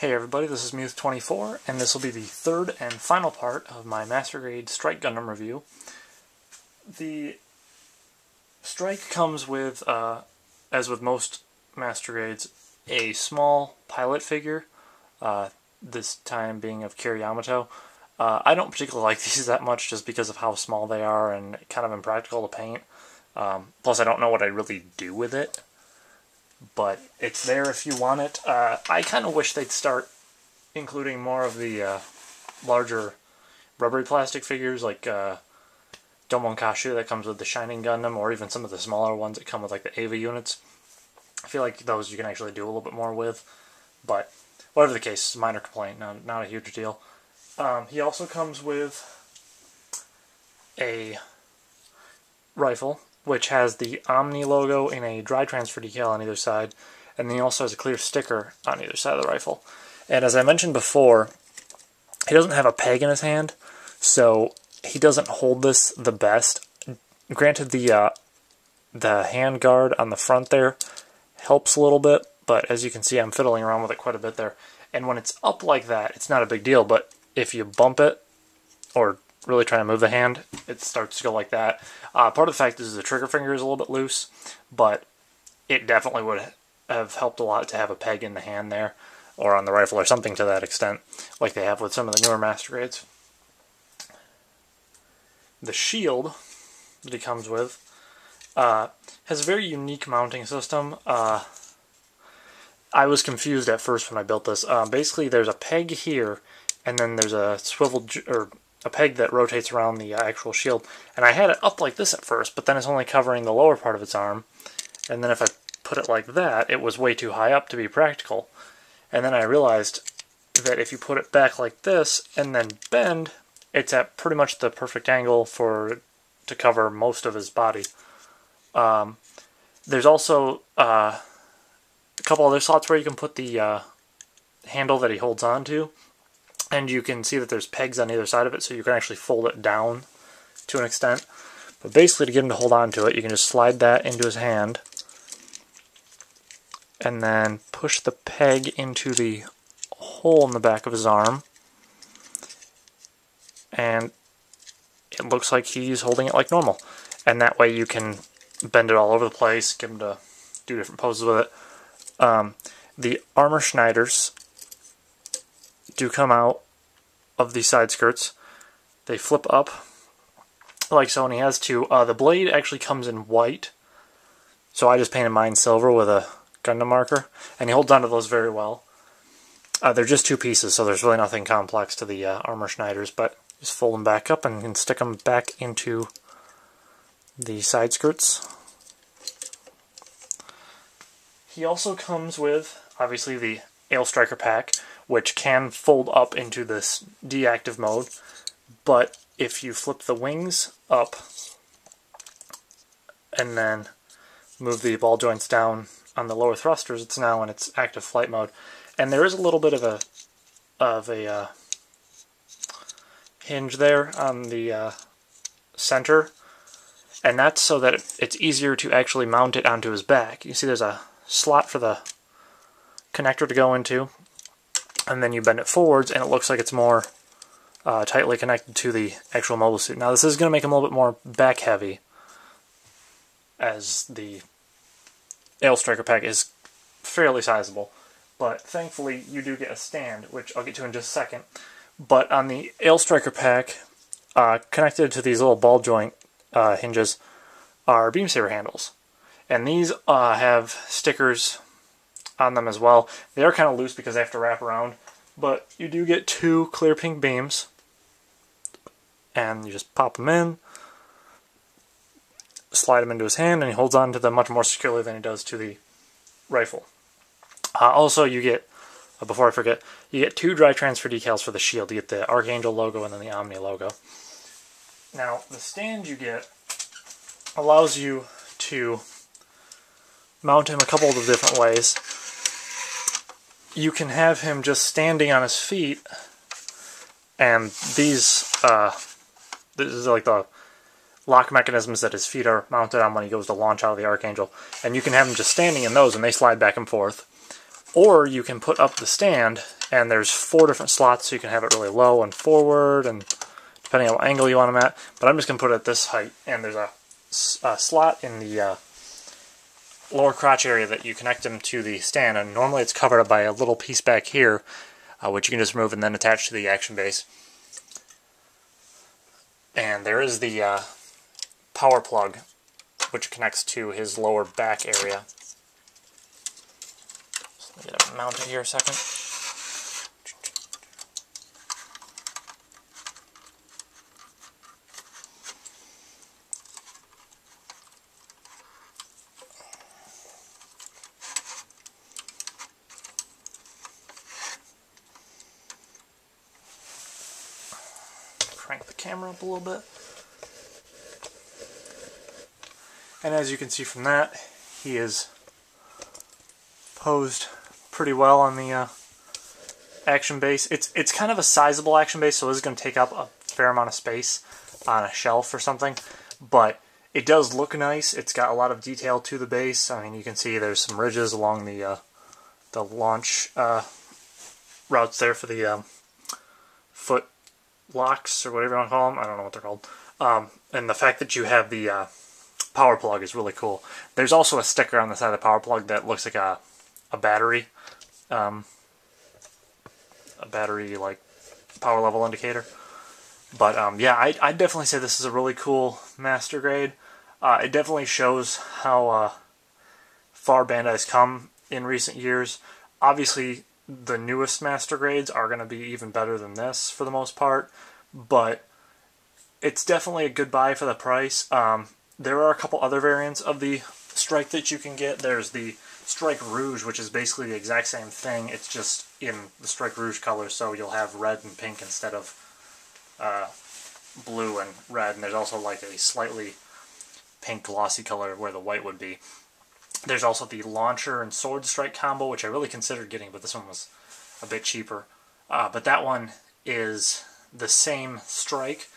Hey everybody, this is Muth24, and this will be the third and final part of my Master Grade Strike Gundam review. The Strike comes with, as with most Master Grades, a small pilot figure, this time being of Kira Yamato. I don't particularly like these that much just because of how small they are and kind of impractical to paint. Plus I don't know what I really do with it. But it's there if you want it. I kind of wish they'd start including more of the larger rubbery plastic figures like Domon Kashu that comes with the Shining Gundam, or even some of the smaller ones that come with like the Ava units. I feel like those you can actually do a little bit more with, but whatever the case, it's a minor complaint, not a huge deal. He also comes with a rifle, which has the Omni logo in a dry transfer decal on either side, and then he also has a clear sticker on either side of the rifle. And as I mentioned before, he doesn't have a peg in his hand, so he doesn't hold this the best. Granted, the hand guard on the front there helps a little bit, but as you can see, I'm fiddling around with it quite a bit there. And when it's up like that, it's not a big deal, but if you bump it, or really try to move the hand, it starts to go like that. Part of the fact is the trigger finger is a little bit loose, but it definitely would have helped a lot to have a peg in the hand there, or on the rifle, or something to that extent, like they have with some of the newer Master Grades. The shield that he comes with has a very unique mounting system. I was confused at first when I built this. Basically, there's a peg here, and then there's a swivel, or a peg that rotates around the actual shield. And I had it up like this at first, but then it's only covering the lower part of its arm. And then if I put it like that, it was way too high up to be practical. And then I realized that if you put it back like this and then bend, it's at pretty much the perfect angle to cover most of his body. There's also a couple other slots where you can put the handle that he holds on to. And you can see that there's pegs on either side of it, so you can actually fold it down to an extent. But basically, to get him to hold on to it, you can just slide that into his hand, and then push the peg into the hole in the back of his arm. And it looks like he's holding it like normal. And that way you can bend it all over the place, get him to do different poses with it. The armor schneiders do come out of the side skirts. They flip up like so, and he has two. The blade actually comes in white, so I just painted mine silver with a Gundam marker, and he holds onto those very well. They're just two pieces, so there's really nothing complex to the armor schneiders, but just fold them back up and you can stick them back into the side skirts. He also comes with, obviously, the Aile Striker pack, which can fold up into this deactive mode, but if you flip the wings up and then move the ball joints down on the lower thrusters, it's now in its active flight mode. And there is a little bit of a hinge there on the center, and that's so that it's easier to actually mount it onto his back. You see there's a slot for the connector to go into, and then you bend it forwards, and it looks like it's more tightly connected to the actual mobile suit. Now this is going to make him a little bit more back heavy, as the Aile Striker pack is fairly sizable, but thankfully you do get a stand, which I'll get to in just a second. But on the Aile Striker pack, connected to these little ball joint hinges, are beam saber handles, and these have stickers on them as well. They are kind of loose because they have to wrap around, but you do get two clear pink beams, and you just pop them in, slide them into his hand, and he holds on to them much more securely than he does to the rifle. Also, you get, before I forget, you get two dry transfer decals for the shield. You get the Archangel logo and then the Omni logo. Now, the stand you get allows you to mount him a couple of different ways. You can have him just standing on his feet, and these this is like the lock mechanisms that his feet are mounted on when he goes to launch out of the Archangel, and you can have him just standing in those and they slide back and forth. Or you can put up the stand, and there's 4 different slots, so you can have it really low and forward, and depending on what angle you want them at. But I'm just going to put it at this height, and there's a slot in the lower crotch area that you connect them to the stand, and normally it's covered up by a little piece back here, which you can just remove and then attach to the action base. And there is the power plug, which connects to his lower back area. So let me get it mounted here a second. Crank the camera up a little bit. And as you can see from that, he is posed pretty well on the action base. It's kind of a sizable action base, so this is going to take up a fair amount of space on a shelf or something. But it does look nice. It's got a lot of detail to the base. I mean, you can see there's some ridges along the launch routes there for the foot locks, or whatever you want to call them. I don't know what they're called. And the fact that you have the power plug is really cool. There's also a sticker on the side of the power plug that looks like a battery, like power level indicator. But yeah, I'd definitely say this is a really cool Master Grade. It definitely shows how far Bandai's come in recent years. Obviously, the newest Master Grades are going to be even better than this for the most part, but it's definitely a good buy for the price. There are a couple other variants of the Strike that you can get. There's the Strike Rouge, which is basically the exact same thing. It's just in the Strike Rouge color, so you'll have red and pink instead of blue and red. And there's also like a slightly pink glossy color where the white would be. There's also the Launcher and Sword Strike combo, which I really considered getting, but this one was a bit cheaper. But that one is the same strike,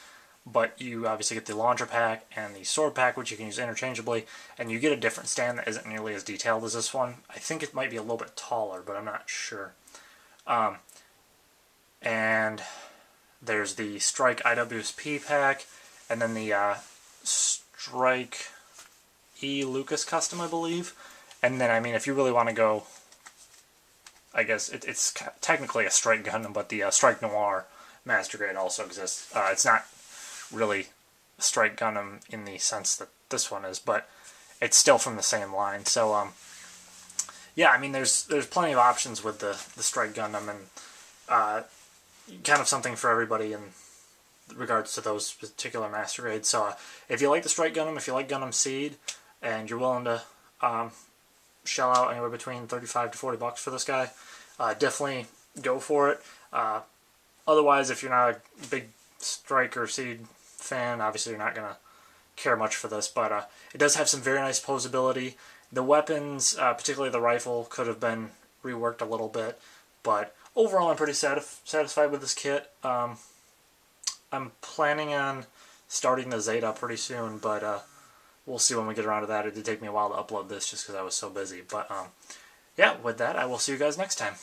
but you obviously get the Launcher pack and the Sword pack, which you can use interchangeably, and you get a different stand that isn't nearly as detailed as this one. I think it might be a little bit taller, but I'm not sure. And there's the Strike IWSP pack, and then the Strike Lucas Custom, I believe. And then, I mean, if you really want to go, I guess it's technically a Strike Gundam, but the Strike Noir Master Grade also exists. It's not really a Strike Gundam in the sense that this one is, but it's still from the same line. So, yeah, I mean, there's plenty of options with the Strike Gundam, and kind of something for everybody in regards to those particular Master Grades. So, if you like the Strike Gundam, if you like Gundam Seed, and you're willing to shell out anywhere between $35 to $40 for this guy, definitely go for it. Otherwise, if you're not a big Strike or Seed fan, obviously you're not going to care much for this, but it does have some very nice posability. The weapons, particularly the rifle, could have been reworked a little bit, but overall I'm pretty satisfied with this kit. I'm planning on starting the Zeta pretty soon, but we'll see when we get around to that. It did take me a while to upload this just because I was so busy. But yeah, with that, I will see you guys next time.